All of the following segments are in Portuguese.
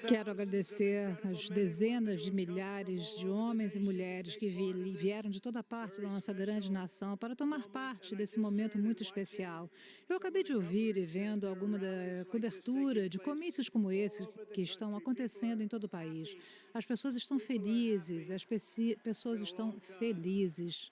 Quero agradecer as dezenas de milhares de homens e mulheres que vieram de toda parte da nossa grande nação para tomar parte desse momento muito especial. Eu acabei de ouvir e vendo alguma da cobertura de comícios como esse que estão acontecendo em todo o país. As pessoas estão felizes, pessoas estão felizes.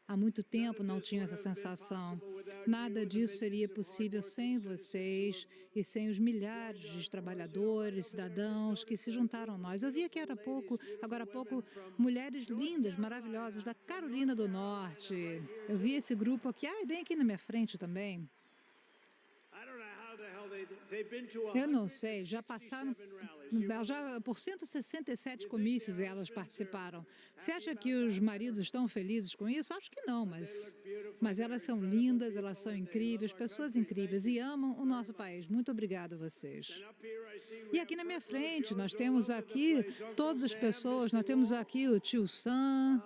Há muito tempo não tinha essa sensação. Nada disso seria possível sem vocês e sem os milhares de trabalhadores, cidadãos que se juntaram a nós. Eu vi que agora há pouco, mulheres lindas, maravilhosas da Carolina do Norte. Eu vi esse grupo aqui, bem aqui na minha frente também. Eu não sei, já passaram por 167 comícios e elas participaram. Você acha que os maridos estão felizes com isso? Acho que não, mas elas são lindas, elas são incríveis, pessoas incríveis e amam o nosso país. Muito obrigado a vocês. E aqui na minha frente, nós temos aqui todas as pessoas, nós temos aqui o tio Sam,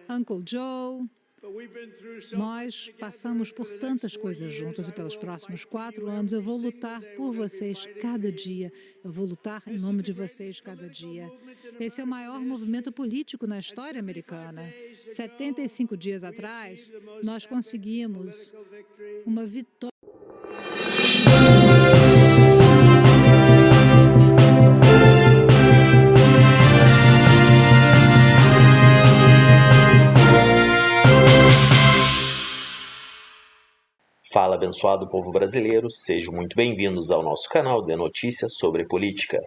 Uncle Joe. Nós passamos por tantas coisas juntas e pelos próximos 4 anos eu vou lutar por vocês cada dia. Eu vou lutar em nome de vocês cada dia. Esse é o maior movimento político na história americana. 75 dias atrás, nós conseguimos uma vitória. Fala, abençoado povo brasileiro, sejam muito bem-vindos ao nosso canal de notícias sobre política.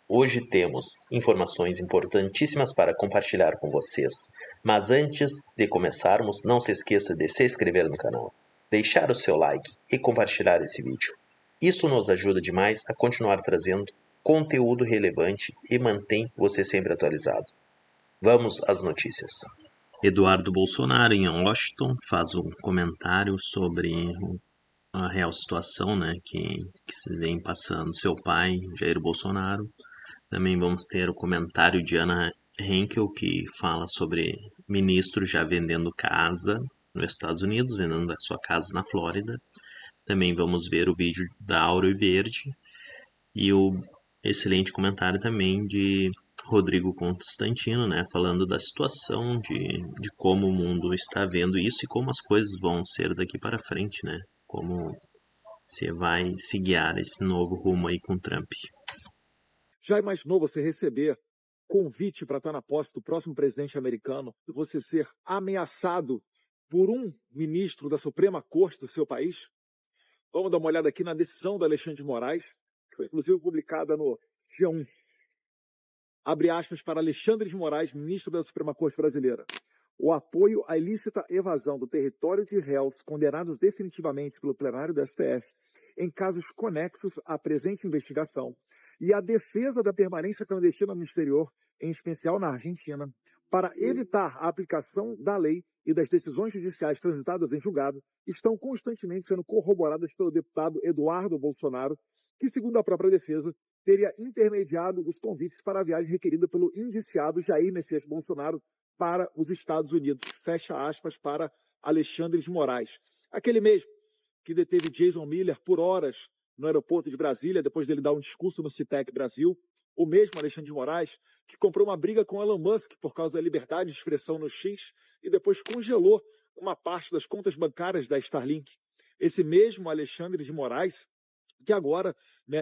Hoje temos informações importantíssimas para compartilhar com vocês. Mas antes de começarmos, não se esqueça de se inscrever no canal, deixar o seu like e compartilhar esse vídeo. Isso nos ajuda demais a continuar trazendo conteúdo relevante e mantém você sempre atualizado. Vamos às notícias. Eduardo Bolsonaro, em Washington, faz um comentário sobre a real situação, que se vem passando seu pai, Jair Bolsonaro. Também vamos ter o comentário de Ana Henkel, que fala sobre ministro já vendendo casa nos Estados Unidos, vendendo a sua casa na Flórida. Também vamos ver o vídeo da Auro e Verde e o excelente comentário também de Rodrigo Constantino, falando da situação de como o mundo está vendo isso e como as coisas vão ser daqui para frente, como você vai se guiar esse novo rumo aí com Trump. Já imaginou você receber convite para estar na posse do próximo presidente americano e você ser ameaçado por um ministro da Suprema Corte do seu país? Vamos dar uma olhada aqui na decisão do Alexandre de Moraes, que foi inclusive publicada no G1. Abre aspas para Alexandre de Moraes, ministro da Suprema Corte brasileira. O apoio à ilícita evasão do território de réus condenados definitivamente pelo plenário do STF em casos conexos à presente investigação e a defesa da permanência clandestina no exterior, em especial na Argentina, para evitar a aplicação da lei e das decisões judiciais transitadas em julgado, estão constantemente sendo corroboradas pelo deputado Eduardo Bolsonaro, que, segundo a própria defesa, teria intermediado os convites para a viagem requerida pelo indiciado Jair Messias Bolsonaro para os Estados Unidos. Fecha aspas para Alexandre de Moraes. Aquele mesmo que deteve Jason Miller por horas no aeroporto de Brasília, depois dele dar um discurso no CITEC Brasil. O mesmo Alexandre de Moraes que comprou uma briga com Elon Musk por causa da liberdade de expressão no X e depois congelou uma parte das contas bancárias da Starlink. Esse mesmo Alexandre de Moraes que agora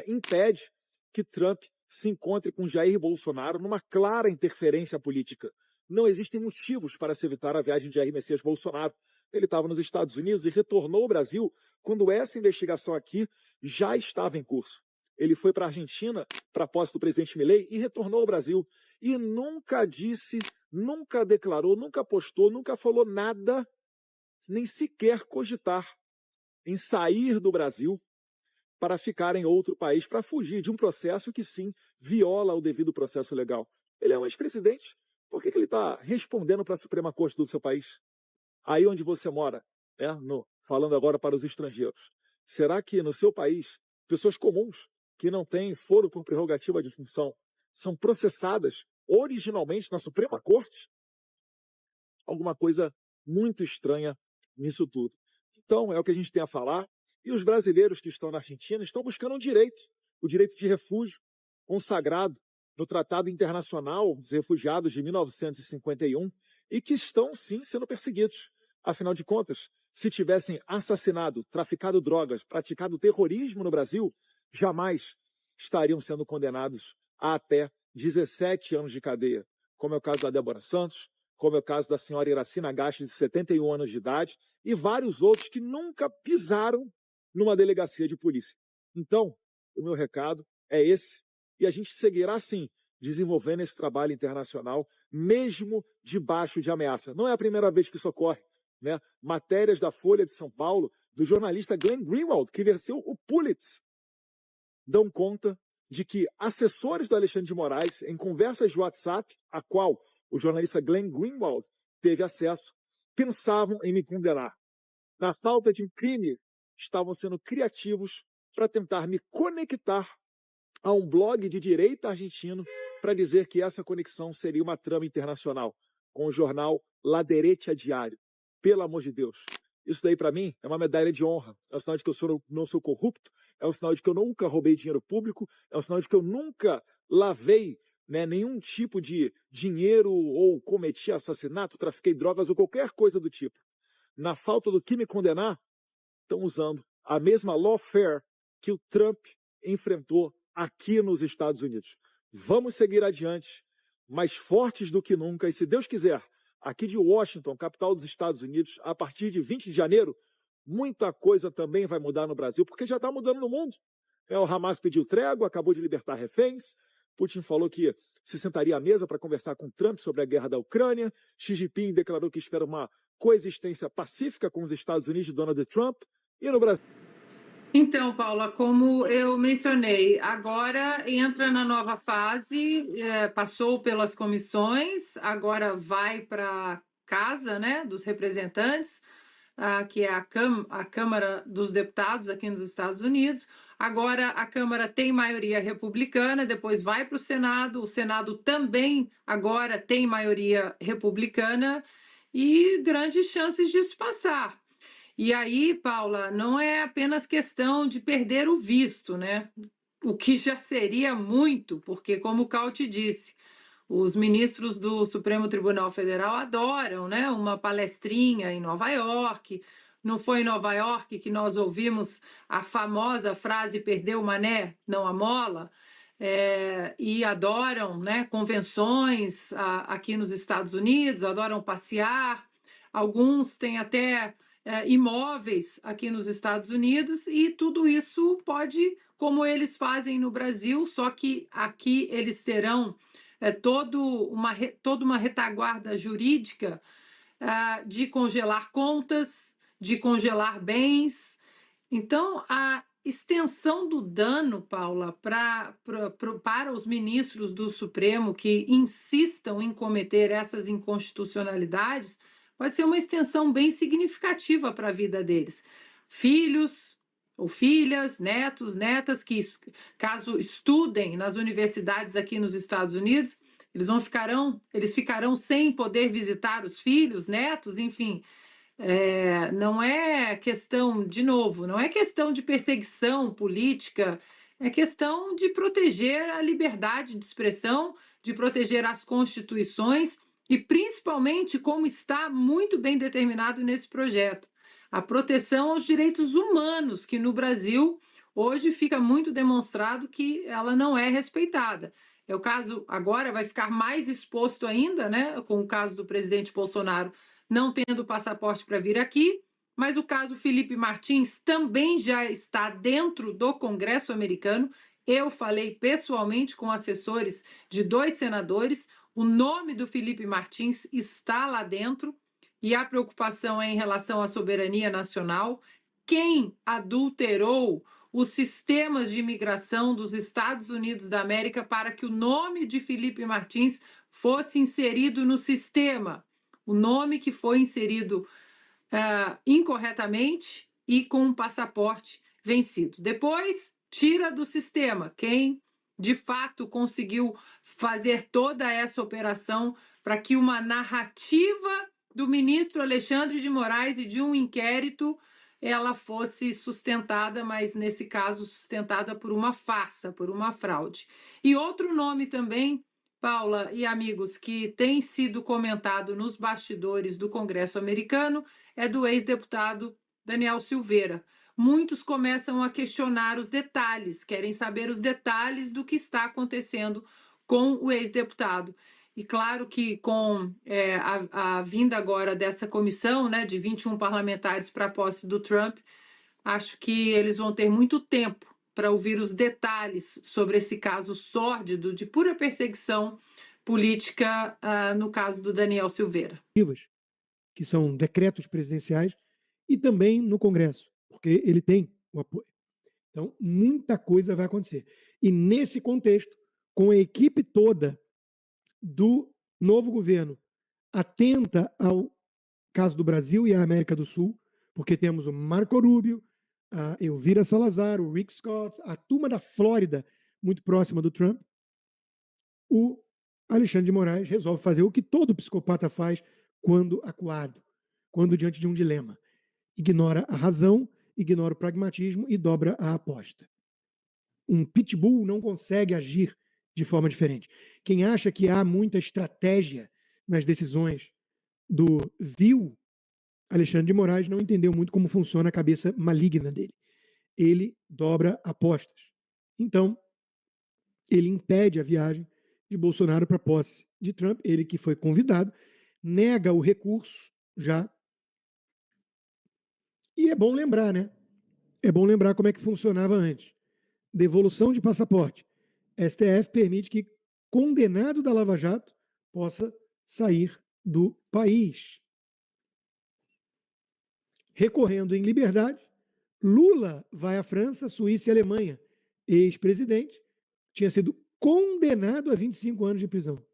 impede que Trump se encontre com Jair Bolsonaro numa clara interferência política. Não existem motivos para se evitar a viagem de Jair Messias Bolsonaro. Ele estava nos Estados Unidos e retornou ao Brasil quando essa investigação aqui já estava em curso. Ele foi para a Argentina, para a posse do presidente Milei, e retornou ao Brasil. E nunca disse, nunca declarou, nunca postou, nunca falou nada, nem sequer cogitar em sair do Brasil para ficar em outro país, para fugir de um processo que, sim, viola o devido processo legal. Ele é um ex-presidente. Por que ele está respondendo para a Suprema Corte do seu país? Aí onde você mora, falando agora para os estrangeiros. Será que no seu país, pessoas comuns, que não têm foro por prerrogativa de função, são processadas originalmente na Suprema Corte? Alguma coisa muito estranha nisso tudo. Então, é o que a gente tem a falar. E os brasileiros que estão na Argentina estão buscando um direito. o direito de refúgio, consagrado no Tratado Internacional dos Refugiados de 1951, e que estão, sim, sendo perseguidos. Afinal de contas, se tivessem assassinado, traficado drogas, praticado terrorismo no Brasil, jamais estariam sendo condenados a até 17 anos de cadeia, como é o caso da Débora Santos, como é o caso da senhora Iracina Gaste, de 71 anos de idade, e vários outros que nunca pisaram numa delegacia de polícia. Então, o meu recado é esse, e a gente seguirá, sim, desenvolvendo esse trabalho internacional, mesmo debaixo de ameaça. Não é a primeira vez que isso ocorre, né? Matérias da Folha de São Paulo, do jornalista Glenn Greenwald, que venceu o Pulitzer, dão conta de que assessores do Alexandre de Moraes, em conversas de WhatsApp, a qual o jornalista Glenn Greenwald teve acesso, pensavam em me condenar. Na falta de um crime, estavam sendo criativos para tentar me conectar a um blog de direita argentino para dizer que essa conexão seria uma trama internacional com o jornal La Derecha Diário. Pelo amor de Deus. Isso daí, para mim, é uma medalha de honra. É um sinal de que eu não sou corrupto, é um sinal de que eu nunca roubei dinheiro público, é um sinal de que eu nunca lavei, né, nenhum tipo de dinheiro ou cometi assassinato, trafiquei drogas ou qualquer coisa do tipo. Na falta do que me condenar, estão usando a mesma lawfare que o Trump enfrentou aqui nos Estados Unidos. Vamos seguir adiante, mais fortes do que nunca, e se Deus quiser, aqui de Washington, capital dos Estados Unidos, a partir de 20 de janeiro, muita coisa também vai mudar no Brasil, porque já está mudando no mundo. O Hamas pediu trégua, acabou de libertar reféns, Putin falou que se sentaria à mesa para conversar com Trump sobre a guerra da Ucrânia, Xi Jinping declarou que espera uma coexistência pacífica com os Estados Unidos de Donald Trump, e no Brasil... Então, Paula, como eu mencionei, agora entra na nova fase, passou pelas comissões, agora vai para a Casa, né, dos Representantes, que é a Câmara dos Deputados aqui nos Estados Unidos. Agora a Câmara tem maioria republicana, depois vai para o Senado também agora tem maioria republicana e grandes chances disso passar. E aí, Paula, não é apenas questão de perder o visto, né? O que já seria muito, porque, como o Cauti disse, os ministros do Supremo Tribunal Federal adoram, né, uma palestrinha em Nova York. Não foi em Nova York que nós ouvimos a famosa frase "perdeu o mané, não a mola"? E adoram, né, convenções aqui nos Estados Unidos, adoram passear. Alguns têm até imóveis aqui nos Estados Unidos, e tudo isso pode, como eles fazem no Brasil, só que aqui eles terão toda uma retaguarda jurídica de congelar contas, de congelar bens. Então, a extensão do dano, Paula, para os ministros do Supremo que insistam em cometer essas inconstitucionalidades, vai ser uma extensão bem significativa para a vida deles. Filhos ou filhas, netos, netas, que caso estudem nas universidades aqui nos Estados Unidos, eles ficarão sem poder visitar os filhos, netos, enfim. Não é questão, de novo, não é questão de perseguição política, é questão de proteger a liberdade de expressão, de proteger as constituições e, principalmente, como está muito bem determinado nesse projeto, a proteção aos direitos humanos, que no Brasil hoje fica muito demonstrado que ela não é respeitada. O caso agora vai ficar mais exposto ainda, né, com o caso do presidente Bolsonaro não tendo passaporte para vir aqui, mas o caso Felipe Martins também já está dentro do Congresso americano. Eu falei pessoalmente com assessores de 2 senadores, o nome do Felipe Martins está lá dentro, e a preocupação é em relação à soberania nacional. Quem adulterou os sistemas de imigração dos Estados Unidos da América para que o nome de Felipe Martins fosse inserido no sistema? O nome que foi inserido incorretamente e com um passaporte vencido. Depois, tira do sistema quem, de fato, conseguiu fazer toda essa operação para que uma narrativa do ministro Alexandre de Moraes e de um inquérito ela fosse sustentada, mas nesse caso sustentada por uma farsa, por uma fraude. E outro nome também, Paula e amigos, que tem sido comentado nos bastidores do Congresso americano é do ex-deputado Daniel Silveira. Muitos começam a questionar os detalhes, querem saber os detalhes do que está acontecendo com o ex-deputado. E claro que com a vinda agora dessa comissão, né, de 21 parlamentares para a posse do Trump, acho que eles vão ter muito tempo para ouvir os detalhes sobre esse caso sórdido de pura perseguição política, no caso do Daniel Silveira. Que são decretos presidenciais, e também no Congresso, porque ele tem o apoio. Então, muita coisa vai acontecer. E nesse contexto, com a equipe toda do novo governo atenta ao caso do Brasil e à América do Sul, porque temos o Marco Rubio, a Elvira Salazar, o Rick Scott, a turma da Flórida, muito próxima do Trump, o Alexandre de Moraes resolve fazer o que todo psicopata faz quando acuado, quando diante de um dilema. Ignora a razão, ignora o pragmatismo e dobra a aposta. Um pitbull não consegue agir de forma diferente. Quem acha que há muita estratégia nas decisões do vil Alexandre de Moraes não entendeu muito como funciona a cabeça maligna dele. Ele dobra apostas. Então, ele impede a viagem de Bolsonaro para a posse de Trump, ele que foi convidado, nega o recurso já. E é bom lembrar, né? É bom lembrar como é que funcionava antes. Devolução de passaporte. STF permite que condenado da Lava Jato possa sair do país. Recorrendo em liberdade, Lula vai à França, Suíça e Alemanha. Ex-presidente, tinha sido condenado a 25 anos de prisão.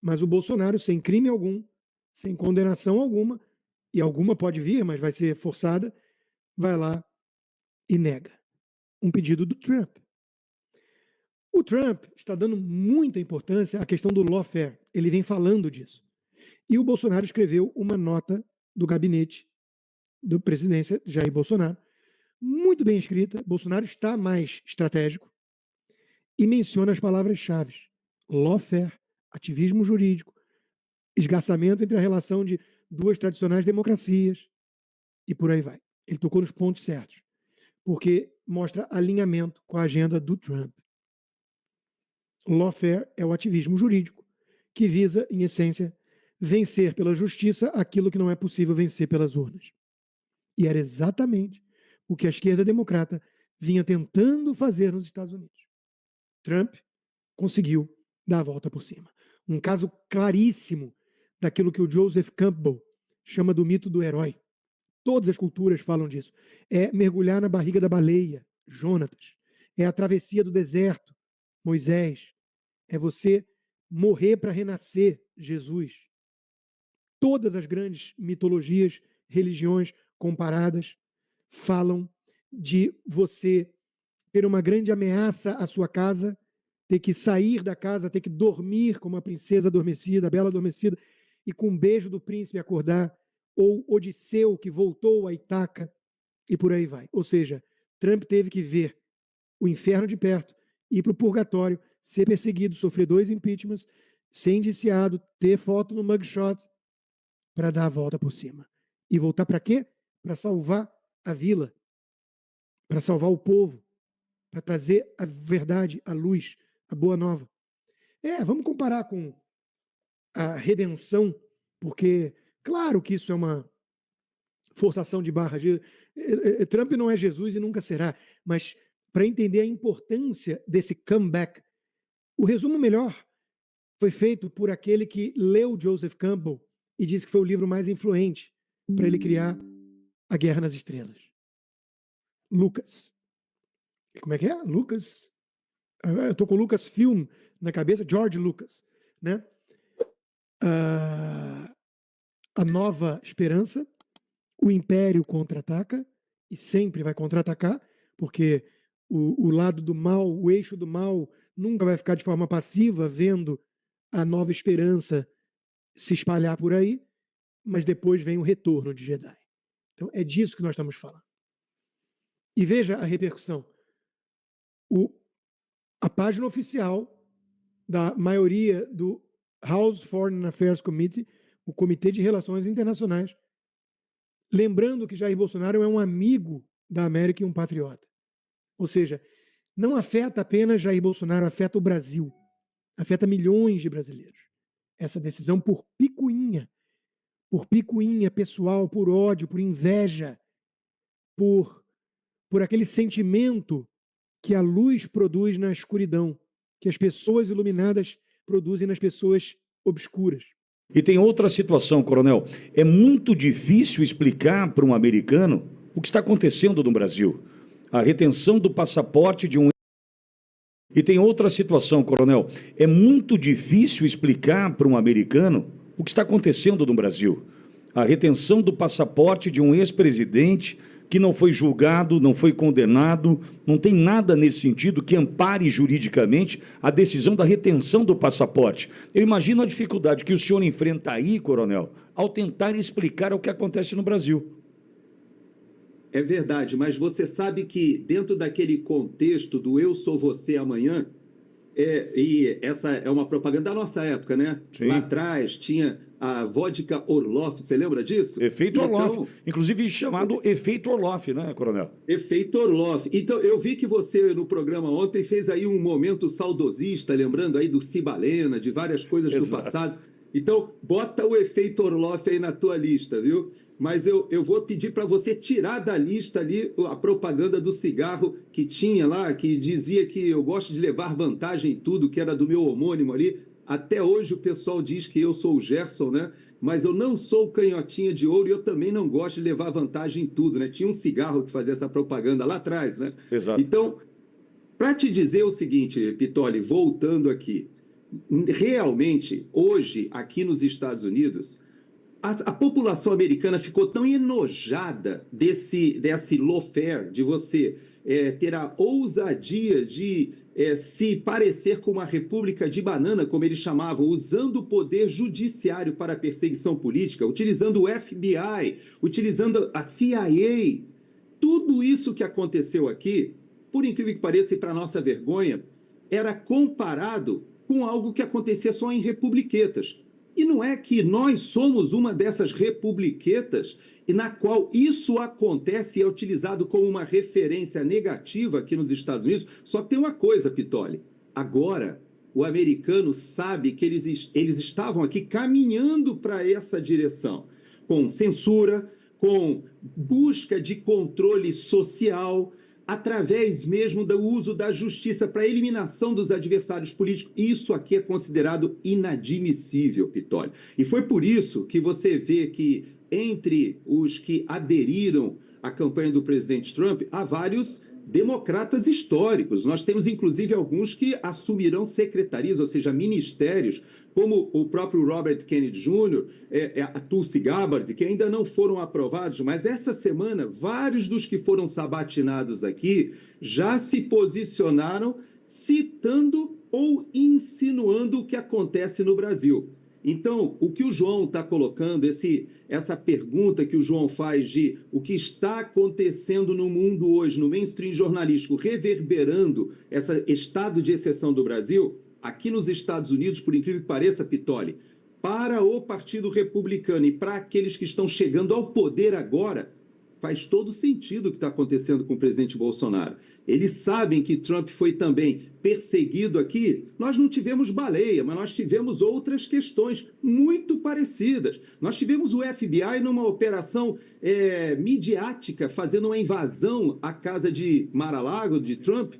Mas o Bolsonaro, sem crime algum, sem condenação alguma, e alguma pode vir, mas vai ser forçada, vai lá e nega um pedido do Trump. O Trump está dando muita importância à questão do lawfare. Ele vem falando disso. E o Bolsonaro escreveu uma nota do gabinete do presidência Jair Bolsonaro, muito bem escrita. Bolsonaro está mais estratégico e menciona as palavras-chave: lawfare, ativismo jurídico, esgarçamento entre a relação de duas tradicionais democracias e por aí vai. Ele tocou nos pontos certos, porque mostra alinhamento com a agenda do Trump. Lawfare é o ativismo jurídico que visa, em essência, vencer pela justiça aquilo que não é possível vencer pelas urnas. E era exatamente o que a esquerda democrata vinha tentando fazer nos Estados Unidos. Trump conseguiu dar a volta por cima. Um caso claríssimo daquilo que o Joseph Campbell chama do mito do herói. Todas as culturas falam disso. É mergulhar na barriga da baleia, Jonatas. É a travessia do deserto, Moisés. É você morrer para renascer, Jesus. Todas as grandes mitologias, religiões comparadas falam de você ter uma grande ameaça à sua casa, ter que sair da casa, ter que dormir como a princesa adormecida, a bela adormecida, e com um beijo do príncipe acordar, ou Odisseu que voltou a Ítaca, e por aí vai. Ou seja, Trump teve que ver o inferno de perto, ir para o purgatório, ser perseguido, sofrer 2 impeachments, ser indiciado, ter foto no mugshot, para dar a volta por cima. E voltar para quê? Para salvar a vila, para salvar o povo, para trazer a verdade, a luz, a boa nova. Vamos comparar com a redenção, porque, claro que isso é uma forçação de barra. Trump não é Jesus e nunca será, mas para entender a importância desse comeback, o resumo melhor foi feito por aquele que leu Joseph Campbell e disse que foi o livro mais influente para ele criar A Guerra nas Estrelas. Lucas. Como é que é? Lucas. Eu estou com o Lucas Film na cabeça, George Lucas, né? A Nova Esperança, o Império contra-ataca, e sempre vai contra-atacar, porque o lado do mal, o eixo do mal, nunca vai ficar de forma passiva vendo a Nova Esperança se espalhar por aí, mas depois vem o retorno de Jedi. Então é disso que nós estamos falando. E veja a repercussão. A página oficial da maioria do House Foreign Affairs Committee, o Comitê de Relações Internacionais, lembrando que Jair Bolsonaro é um amigo da América e um patriota. Ou seja, não afeta apenas Jair Bolsonaro, afeta o Brasil. Afeta milhões de brasileiros. Essa decisão por picuinha pessoal, por ódio, por inveja, por aquele sentimento que a luz produz na escuridão, que as pessoas iluminadas produzem nas pessoas obscuras. E tem outra situação, coronel. É muito difícil explicar para um americano o que está acontecendo no Brasil. A retenção do passaporte de um... E tem outra situação, coronel. É muito difícil explicar para um americano o que está acontecendo no Brasil. A retenção do passaporte de um ex-presidente que não foi julgado, não foi condenado, não tem nada nesse sentido que ampare juridicamente a decisão da retenção do passaporte. Eu imagino a dificuldade que o senhor enfrenta aí, coronel, ao tentar explicar o que acontece no Brasil. É verdade, mas você sabe que dentro daquele contexto do eu sou você amanhã, e essa é uma propaganda da nossa época, né? Sim. Lá atrás tinha a vodka Orloff, você lembra disso? Efeito Orloff, inclusive chamado efeito Orloff, né, coronel? Efeito Orloff. Então, eu vi que você no programa ontem fez aí um momento saudosista, lembrando aí do Cibalena, de várias coisas do passado. Então, bota o efeito Orloff aí na tua lista, viu? Mas eu vou pedir para você tirar da lista ali a propaganda do cigarro que tinha lá, que dizia que eu gosto de levar vantagem em tudo, que era do meu homônimo ali. Até hoje o pessoal diz que eu sou o Gerson, né? Mas eu não sou o canhotinha de ouro e eu também não gosto de levar vantagem em tudo, né? Tinha um cigarro que fazia essa propaganda lá atrás, né? Exato. Então, para te dizer o seguinte, Pitoli, voltando aqui, realmente, hoje, aqui nos Estados Unidos, a população americana ficou tão enojada desse lawfare, de você ter a ousadia de se parecer com uma república de banana, como eles chamavam, usando o poder judiciário para perseguição política, utilizando o FBI, utilizando a CIA. Tudo isso que aconteceu aqui, por incrível que pareça e para nossa vergonha, era comparado com algo que acontecia só em republiquetas. E não é que nós somos uma dessas republiquetas e na qual isso acontece e é utilizado como uma referência negativa aqui nos Estados Unidos. Só que tem uma coisa, Pitoli. Agora, o americano sabe que eles estavam aqui caminhando para essa direção, com censura, com busca de controle social, através mesmo do uso da justiça para a eliminação dos adversários políticos. Isso aqui é considerado inadmissível, Pitoli. E foi por isso que você vê que entre os que aderiram à campanha do presidente Trump, há vários democratas históricos. Nós temos, inclusive, alguns que assumirão secretarias, ou seja, ministérios, como o próprio Robert Kennedy Jr., a Tulsi Gabbard, que ainda não foram aprovados, mas essa semana, vários dos que foram sabatinados aqui já se posicionaram citando ou insinuando o que acontece no Brasil. Então, o que o João está colocando, essa pergunta que o João faz de o que está acontecendo no mundo hoje, no mainstream jornalístico, reverberando esse estado de exceção do Brasil, aqui nos Estados Unidos, por incrível que pareça, Pitoli, para o Partido Republicano e para aqueles que estão chegando ao poder agora, faz todo sentido o que está acontecendo com o presidente Bolsonaro. Eles sabem que Trump foi também perseguido aqui. Nós não tivemos baleia, mas nós tivemos outras questões muito parecidas. Nós tivemos o FBI numa operação midiática, fazendo uma invasão à casa de Mar-a-Lago, de Trump,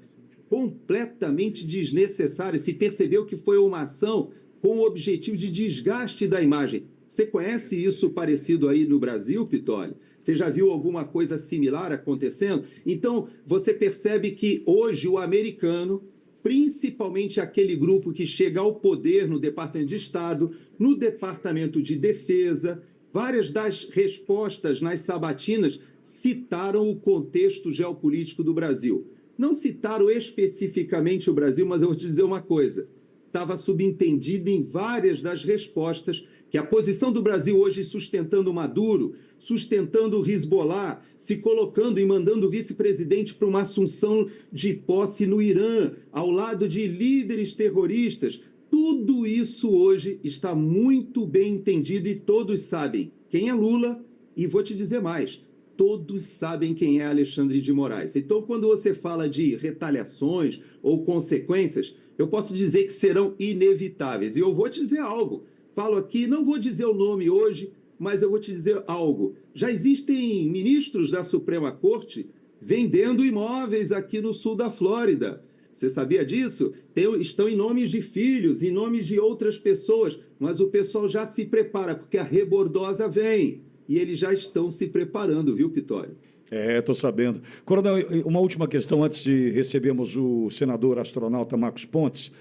completamente desnecessária. Se percebeu que foi uma ação com o objetivo de desgaste da imagem. Você conhece isso parecido aí no Brasil, Pitoli? Você já viu alguma coisa similar acontecendo? Então, você percebe que hoje o americano, principalmente aquele grupo que chega ao poder no Departamento de Estado, no Departamento de Defesa, várias das respostas nas sabatinas citaram o contexto geopolítico do Brasil. Não citaram especificamente o Brasil, mas eu vou te dizer uma coisa. Estava subentendido em várias das respostas que a posição do Brasil hoje sustentando Maduro, sustentando o Hezbollah, se colocando e mandando o vice-presidente para uma assunção de posse no Irã, ao lado de líderes terroristas, tudo isso hoje está muito bem entendido e todos sabem quem é Lula e vou te dizer mais, todos sabem quem é Alexandre de Moraes. Então, quando você fala de retaliações ou consequências, eu posso dizer que serão inevitáveis. E eu vou te dizer algo. Falo aqui, não vou dizer o nome hoje, mas eu vou te dizer algo. Já existem ministros da Suprema Corte vendendo imóveis aqui no sul da Flórida. Você sabia disso? Estão em nomes de filhos, em nomes de outras pessoas, mas o pessoal já se prepara, porque a rebordosa vem. E eles já estão se preparando, viu, Pitório? Estou sabendo. Coronel, uma última questão antes de recebermos o senador astronauta Marcos Pontes.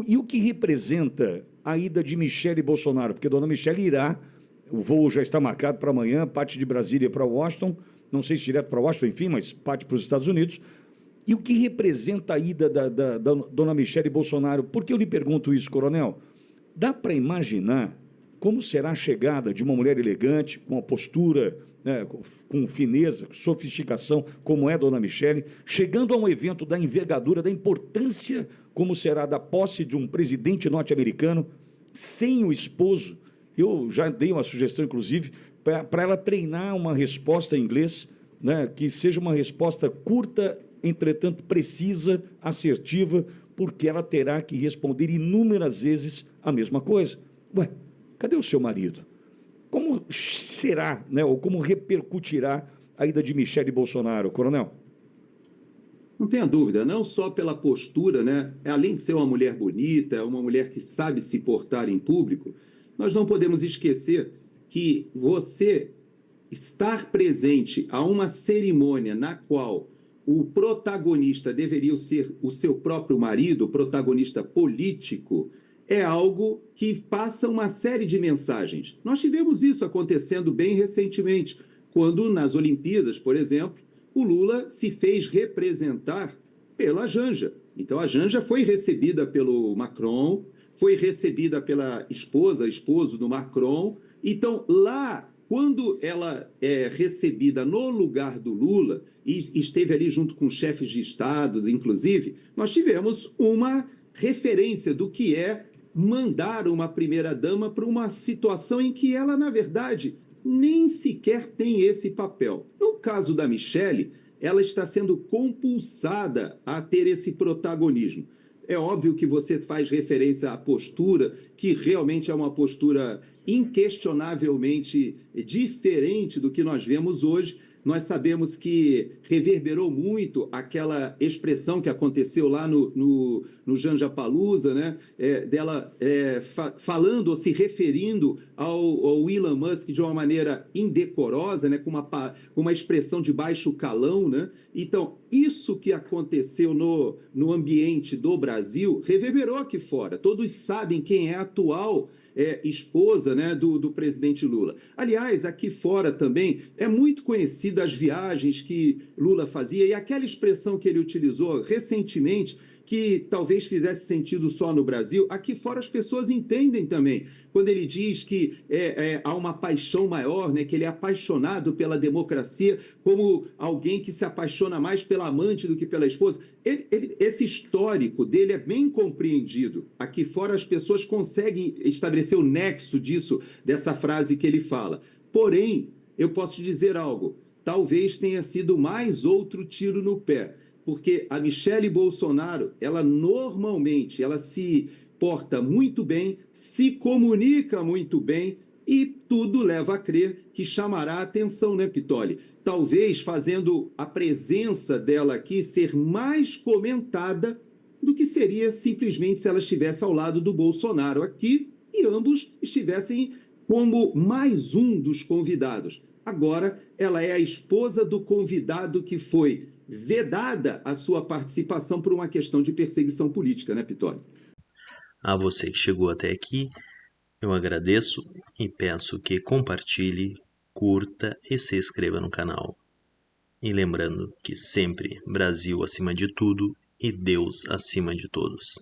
E o que representa a ida de Michele Bolsonaro? Porque dona Michele irá, o voo já está marcado para amanhã, parte de Brasília para Washington, não sei se direto para Washington, enfim, mas parte para os Estados Unidos. E o que representa a ida da dona Michele Bolsonaro? Por que eu lhe pergunto isso, coronel? Dá para imaginar como será a chegada de uma mulher elegante, com uma postura, né, com fineza, sofisticação, como é a dona Michele, chegando a um evento da envergadura, da importância, como será da posse de um presidente norte-americano, sem o esposo? Eu já dei uma sugestão, inclusive, para ela treinar uma resposta em inglês, né, que seja uma resposta curta, entretanto precisa, assertiva, porque ela terá que responder inúmeras vezes a mesma coisa. Ué, cadê o seu marido? Como será, né, ou como repercutirá a ida de Michele Bolsonaro, coronel? Não tenha dúvida, não só pela postura, né? Além de ser uma mulher bonita, uma mulher que sabe se portar em público, nós não podemos esquecer que você estar presente a uma cerimônia na qual o protagonista deveria ser o seu próprio marido, o protagonista político, é algo que passa uma série de mensagens. Nós tivemos isso acontecendo bem recentemente, quando nas Olimpíadas, por exemplo, o Lula se fez representar pela Janja. Então a Janja foi recebida pelo Macron, foi recebida pela esposo do Macron. Então lá, quando ela é recebida no lugar do Lula, e esteve ali junto com chefes de estados, inclusive, nós tivemos uma referência do que é mandar uma primeira-dama para uma situação em que ela, na verdade, nem sequer tem esse papel. No caso da Michele, ela está sendo compulsada a ter esse protagonismo. É óbvio que você faz referência à postura, que realmente é uma postura inquestionavelmente diferente do que nós vemos hoje. Nós sabemos que reverberou muito aquela expressão que aconteceu lá no Janjapalooza, né? Dela falando ou se referindo ao Elon Musk de uma maneira indecorosa, né? com uma expressão de baixo calão. Né? Então, isso que aconteceu no ambiente do Brasil reverberou aqui fora. Todos sabem quem é a atual esposa, né, do presidente Lula. Aliás, aqui fora também é muito conhecida as viagens que Lula fazia e aquela expressão que ele utilizou recentemente, que talvez fizesse sentido só no Brasil, aqui fora as pessoas entendem também. Quando ele diz que há uma paixão maior, né, que ele é apaixonado pela democracia, como alguém que se apaixona mais pela amante do que pela esposa. Esse histórico dele é bem compreendido. Aqui fora as pessoas conseguem estabelecer o nexo disso, dessa frase que ele fala. Porém, eu posso te dizer algo, talvez tenha sido mais outro tiro no pé, porque a Michele Bolsonaro, ela normalmente, ela se porta muito bem, se comunica muito bem e tudo leva a crer que chamará a atenção, né, Pittoli? Talvez fazendo a presença dela aqui ser mais comentada do que seria simplesmente se ela estivesse ao lado do Bolsonaro aqui e ambos estivessem como mais um dos convidados. Agora, ela é a esposa do convidado que foi vedada a sua participação por uma questão de perseguição política, né, Pittoli? A você que chegou até aqui, eu agradeço e peço que compartilhe, curta e se inscreva no canal. E lembrando que sempre Brasil acima de tudo e Deus acima de todos.